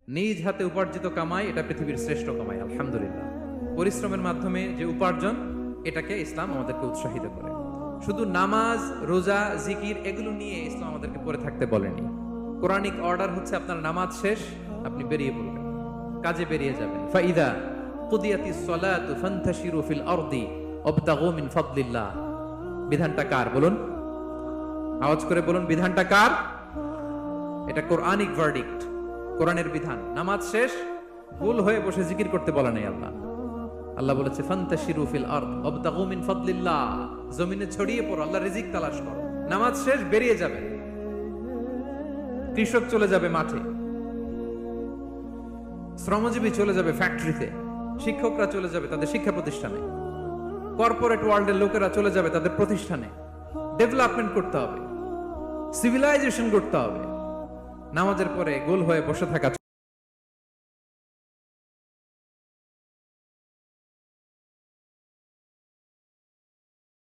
নিজ হাতে উপার্জিত কামাই এটা পৃথিবীর শ্রেষ্ঠ কামাই, আলহামদুলিল্লাহ। পরিশ্রমের মাধ্যমে যে উপার্জন, এটাকে ইসলাম আমাদেরকে উৎসাহিত করে। শুধু নামাজ, রোজা, জিকির এগুলো নিয়ে ইসলাম আমাদেরকে পড়ে থাকতে বলেনি। কোরআনিক অর্ডার হচ্ছে আপনার নামাজ শেষ, আপনি বেরিয়ে পড়বেন, কাজে বেরিয়ে যাবেন। ফাইদা কুদিয়াতিস সালাতু ফান্তাশিরু ফিল আরদি ওয়াবতাগু মিন ফাদলিল্লাহ। বিধানটা কার বলুন? আওয়াজ করে বলুন, বিধানটা কার? এটা কোরআনিক ভার্ডিক্ট, কোরআনের বিধান। নামাজ শেষ, গোল হয়ে বসে জিকির করতে বলা নেই আল্লাহ। আল্লাহ বলেছে ফান্তাশিরু ফিল আরদ ওয়াবতাগু মিন ফাদলিল্লাহ, জমিনে ছড়িয়ে পড়ো, আল্লাহর রিজিক তালাশ করো। নামাজ শেষ, বেরিয়ে যাবে। কৃষক চলে যাবে মাঠে, শ্রমজীবী চলে যাবে ফ্যাক্টরিতে, শিক্ষকরা চলে যাবে তাদের শিক্ষা প্রতিষ্ঠানে, কর্পোরেট ওয়ার্ল্ডের লোকেরা চলে যাবে তাদের প্রতিষ্ঠানে। ডেভেলপমেন্ট করতে হবে, সিভিলাইজেশন করতে হবে। নামাজের পরে গোল হয়ে বসে থাকা